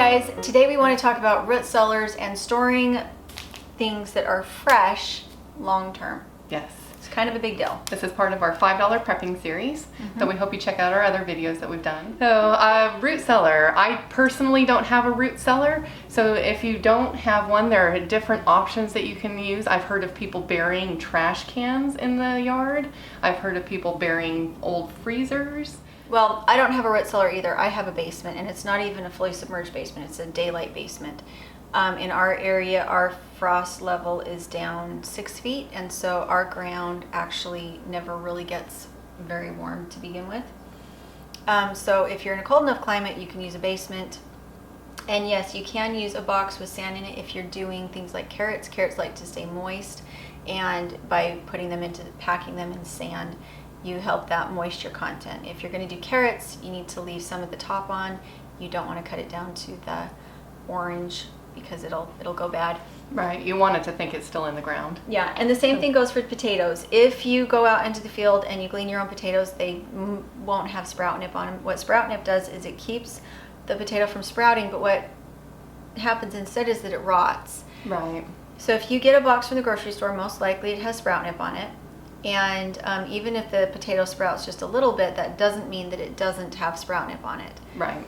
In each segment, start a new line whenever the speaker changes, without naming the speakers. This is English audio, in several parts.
guys, today we want to talk about root cellars and storing things that are fresh long term.
Yes.
It's kind of a big deal.
This is part of our $5 prepping series, so we hope you check out our other videos that we've done. So root cellar, I personally don't have a root cellar, so if you don't have one, there are different options that you can use. I've heard of people burying trash cans in the yard. I've heard of people burying old freezers.
Well, I don't have a root cellar either. I have a basement, and it's not even a fully submerged basement. It's a daylight basement. In our area, our frost level is down 6 feet, and so our ground actually never really gets very warm to begin with. So if you're in a cold enough climate, you can use a basement. And yes, you can use a box with sand in it if you're doing things like carrots. Carrots like to stay moist, and by packing them in sand, you help that moisture content. If you're going to do carrots, you need to leave some at the top on. You don't want to cut it down to the orange because it'll go bad.
Right, you want it to think it's still in the ground.
Yeah, and the same thing goes for potatoes. If you go out into the field and you glean your own potatoes, they won't have sprout nip on them. What sprout nip does is it keeps the potato from sprouting, but what happens instead is that it rots.
Right.
So if you get a box from the grocery store, most likely it has sprout nip on it. And even if the potato sprouts just a little bit, that doesn't mean that it doesn't have sprout nip on it.
Right.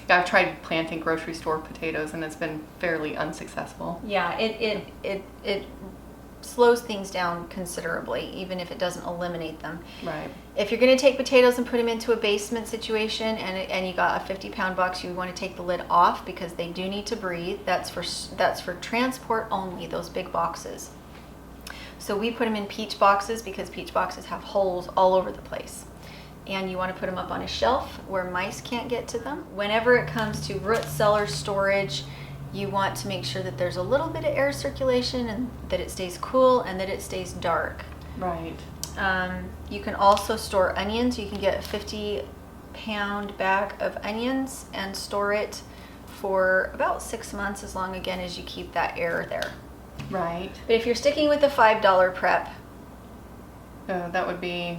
Yeah, I've tried planting grocery store potatoes and it's been fairly unsuccessful.
Yeah, it slows things down considerably, even if it doesn't eliminate them.
Right.
If you're going to take potatoes and put them into a basement situation, and you got a 50-pound box, you want to take the lid off because they do need to breathe. That's for transport only, those big boxes. So we put them in peach boxes because peach boxes have holes all over the place. And you want to put them up on a shelf where mice can't get to them. Whenever it comes to root cellar storage, you want to make sure that there's a little bit of air circulation and that it stays cool and that it stays dark.
Right.
You can also store onions. You can get a 50-pound bag of onions and store it for about 6 months, as long again as you keep that air there.
Right.
But if you're sticking with the $5 prep,
that would be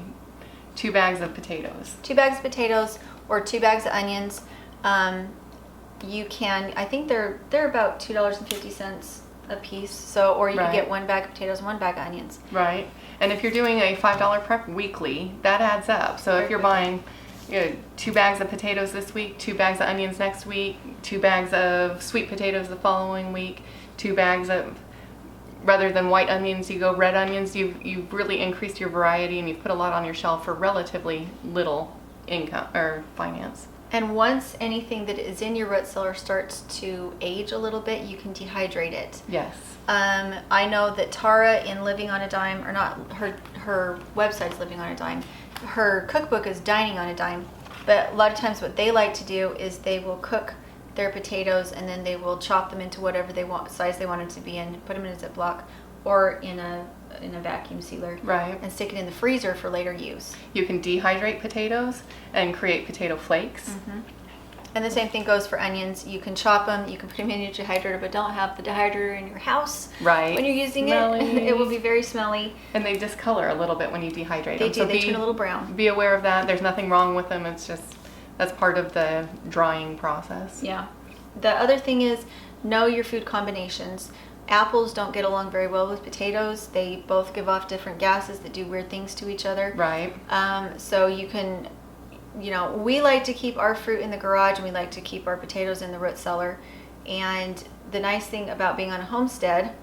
2 bags of potatoes.
2 bags of potatoes or 2 bags of onions. You can, I think they're about $2.50 a piece. So, or you can get 1 bag of potatoes and 1 bag of onions.
Right. And if you're doing a $5 prep weekly, that adds up. So if you're buying 2 bags of potatoes this week, 2 bags of onions next week, 2 bags of sweet potatoes the following week, 2 bags of, rather than white onions, you go red onions. You've really increased your variety and you've put a lot on your shelf for relatively little income or finance. And
once anything that is in your root cellar starts to age a little bit, you can dehydrate it.
Yes.
I know that Tara in Living on a Dime, or not, her website's Living on a Dime. Her cookbook is Dining on a Dime. But a lot of times what they like to do is they will cook their potatoes and then they will chop them into whatever size they want it to be in, put them in a Ziploc or in a vacuum sealer.
Right.
And stick it in the freezer for later use.
You can dehydrate potatoes and create potato flakes.
Mm-hmm. And the same thing goes for onions. You can chop them, you can put them in your dehydrator, but don't have the dehydrator in your house.
Right.
When you're using it. It will be very smelly.
And they discolor a little bit when you dehydrate them.
They do, so they turn a little brown.
Be aware of that. There's nothing wrong with them. It's just, that's part of the drying process.
Yeah. The other thing is, know your food combinations. Apples don't get along very well with potatoes. They both give off different gases that do weird things to each other.
Right.
So you can, we like to keep our fruit in the garage and we like to keep our potatoes in the root cellar. And the nice thing about being on a homestead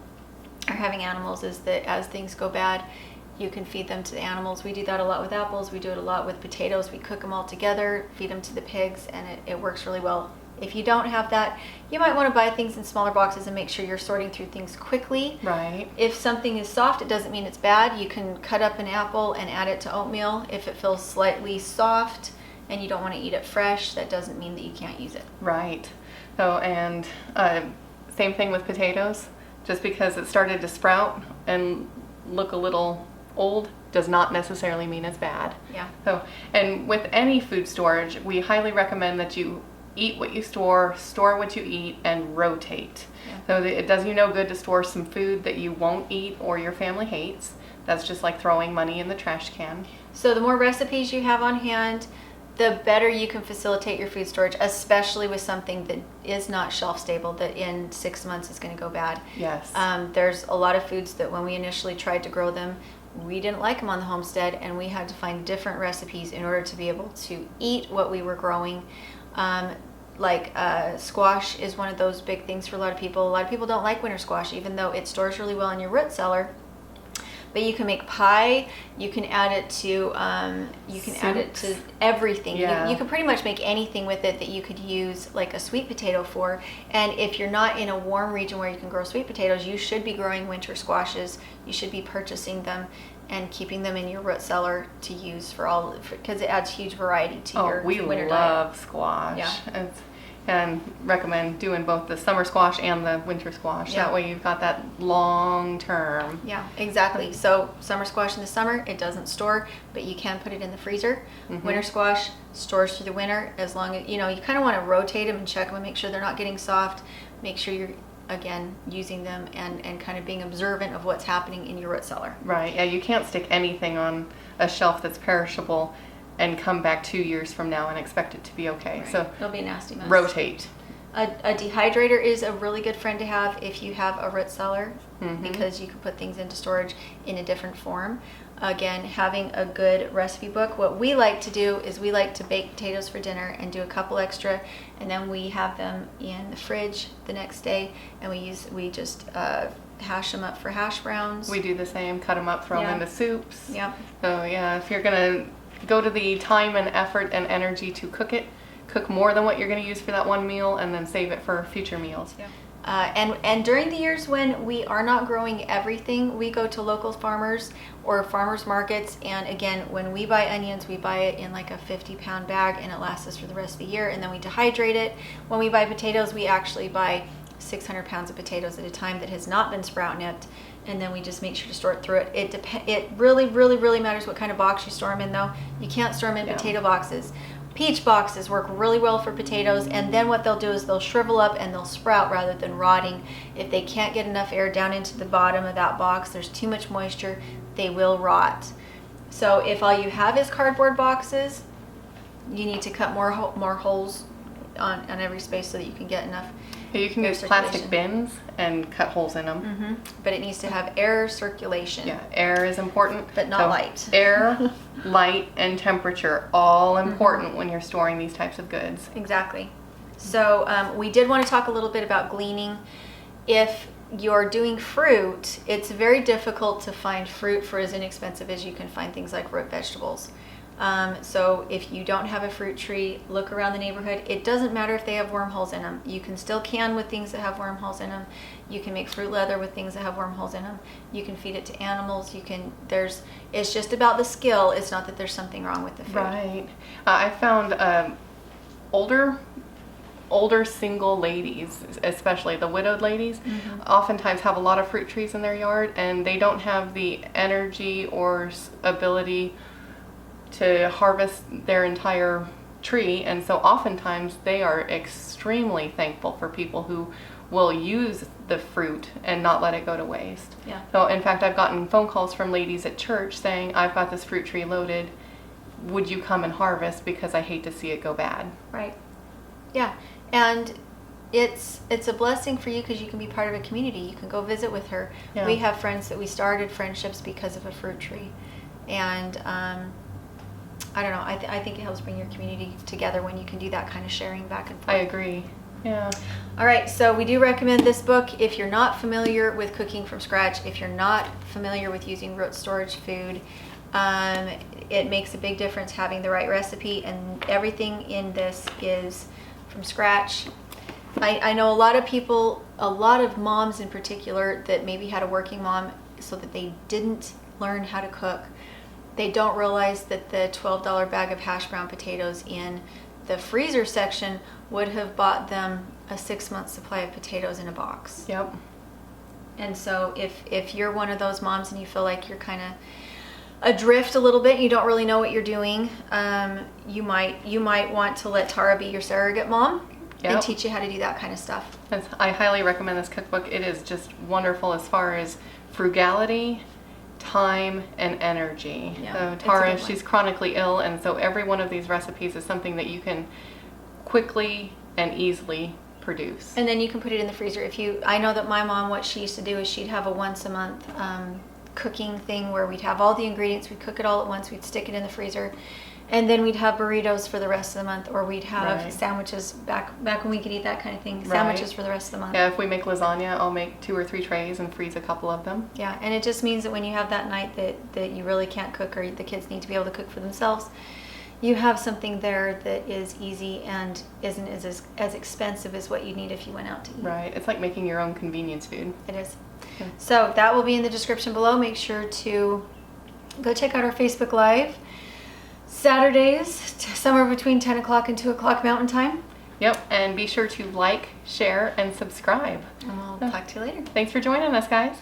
or having animals is that as things go bad, you can feed them to the animals. We do that a lot with apples. We do it a lot with potatoes. We cook them all together, feed them to the pigs, and it works really well. If you don't have that, you might want to buy things in smaller boxes and make sure you're sorting through things quickly.
Right.
If something is soft, it doesn't mean it's bad. You can cut up an apple and add it to oatmeal. If it feels slightly soft and you don't want to eat it fresh, that doesn't mean that you can't use it.
Right. So, and same thing with potatoes. Just because it started to sprout and look a little old does not necessarily mean it's bad.
Yeah.
So, and with any food storage, we highly recommend that you eat what you store what you eat, and rotate. Yeah. So it does you no good to store some food that you won't eat or your family hates. That's just like throwing money in the trash can.
So the more recipes you have on hand, the better you can facilitate your food storage, especially with something that is not shelf stable, that in 6 months is going to go bad.
Yes.
There's a lot of foods that when we initially tried to grow them, we didn't like them on the homestead, and we had to find different recipes in order to be able to eat what we were growing. Squash is one of those big things for a lot of people. A lot of people don't like winter squash, even though it stores really well in your root cellar. But you can make pie. You can add it to add it to everything.
Yeah.
You can pretty much make anything with it that you could use like a sweet potato for. And if you're not in a warm region where you can grow sweet potatoes, you should be growing winter squashes. You should be purchasing them and keeping them in your root cellar to use because it adds huge variety to your winter diet.
We love squash.
Yeah.
And recommend doing both the summer squash and the winter squash.
Yeah.
That way you've got that long term.
Yeah, exactly. So summer squash in the summer, it doesn't store, but you can put it in the freezer.
Mm-hmm.
Winter squash stores through the winter, as long as, you kind of want to rotate them and check them and make sure they're not getting soft. Make sure you're, again, using them and kind of being observant of what's happening in your root cellar.
Right. Yeah, you can't stick anything on a shelf that's perishable and come back 2 years from now and expect it to be okay.
Right.
So
it'll be a nasty mess.
rotate.
A dehydrator is a really good friend to have if you have a root cellar,
Mm-hmm.
because you can put things into storage in a different form. Again, having a good recipe book. What we like to do is we like to bake potatoes for dinner and do a couple extra, and then we have them in the fridge the next day, and we just hash them up for hash browns.
We do the same, cut them up, throw them
Yeah.
into soups.
Yep.
So yeah, if you're gonna go to the time and effort and energy to cook it, cook more than what you're gonna use for that one meal, and then save it for future meals.
Yeah. And during the years when we are not growing everything, we go to local farmers or farmers markets. And again, when we buy onions, we buy it in like a 50-pound bag, and it lasts us for the rest of the year. And then we dehydrate it. When we buy potatoes, we actually buy 600 pounds of potatoes at a time that has not been sprout nipped. And then we just make sure to store it through it. It really, really, really matters what kind of box you store them in, though. You can't store them in potato boxes. Peach boxes work really well for potatoes, and then what they'll do is they'll shrivel up and they'll sprout rather than rotting. If they can't get enough air down into the bottom of that box, there's too much moisture, they will rot. So if all you have is cardboard boxes, you need to cut more holes on every space so that you can get enough.
You can use plastic bins and cut holes in them.
Mm-hmm. But it needs to have air circulation.
Yeah, air is important.
But not light.
Air, light, and temperature, all important when you're storing these types of goods.
Exactly. So we did want to talk a little bit about gleaning. If you're doing fruit, it's very difficult to find fruit for as inexpensive as you can find things like root vegetables. So if you don't have a fruit tree, look around the neighborhood. It doesn't matter if they have wormholes in them. You can still can with things that have wormholes in them. You can make fruit leather with things that have wormholes in them. You can feed it to animals. It's just about the skill. It's not that there's something wrong with the food.
Right. I found older single ladies, especially the widowed ladies, oftentimes have a lot of fruit trees in their yard, and they don't have the energy or ability to harvest their entire tree, and so oftentimes they are extremely thankful for people who will use the fruit and not let it go to waste.
Yeah.
So in fact, I've gotten phone calls from ladies at church saying, I've got this fruit tree loaded, would you come and harvest, because I hate to see it go bad.
Right. Yeah. And it's a blessing for you because you can be part of a community. You can go visit with her.
Yeah.
We have friends that we started friendships because of a fruit tree. And I don't know. I think it helps bring your community together when you can do that kind of sharing back and forth.
I agree. Yeah.
All right. So we do recommend this book if you're not familiar with cooking from scratch. If you're not familiar with using root storage food, it makes a big difference having the right recipe, and everything in this is from scratch. I know a lot of people, a lot of moms in particular, that maybe had a working mom so that they didn't learn how to cook. They don't realize that the $12 bag of hash brown potatoes in the freezer section would have bought them a 6-month supply of potatoes in a box.
Yep.
And so if you're one of those moms and you feel like you're kind of adrift a little bit, you don't really know what you're doing, you might want to let Tara be your surrogate mom. Yep. And teach you how to do that kind of stuff.
I highly recommend this cookbook. It is just wonderful as far as frugality, time and energy.
Yeah,
So
it's a
Tara,
good one.
she's chronically ill, and so every one of these recipes is something that you can quickly and easily produce.
And then you can put it in the freezer. I know that my mom, what she used to do is she'd have a once a month cooking thing where we'd have all the ingredients, we'd cook it all at once, we'd stick it in the freezer, and then we'd have burritos for the rest of the month, or we'd have
Right.
sandwiches back when we could eat that kind of thing.
Right.
Sandwiches for the rest of the month.
Yeah, if we make lasagna, I'll make 2 or 3 trays and freeze a couple of them.
Yeah, and it just means that when you have that night that you really can't cook, or the kids need to be able to cook for themselves, you have something there that is easy and isn't as expensive as what you need if you went out to eat.
Right. It's like making your own convenience food.
It is.
Yeah.
So that will be in the description below. Make sure to go check out our Facebook Live Saturdays, somewhere between 10 o'clock and 2 o'clock Mountain Time.
Yep, and be sure to like, share, and subscribe.
And we'll talk to you later.
Thanks for joining us, guys.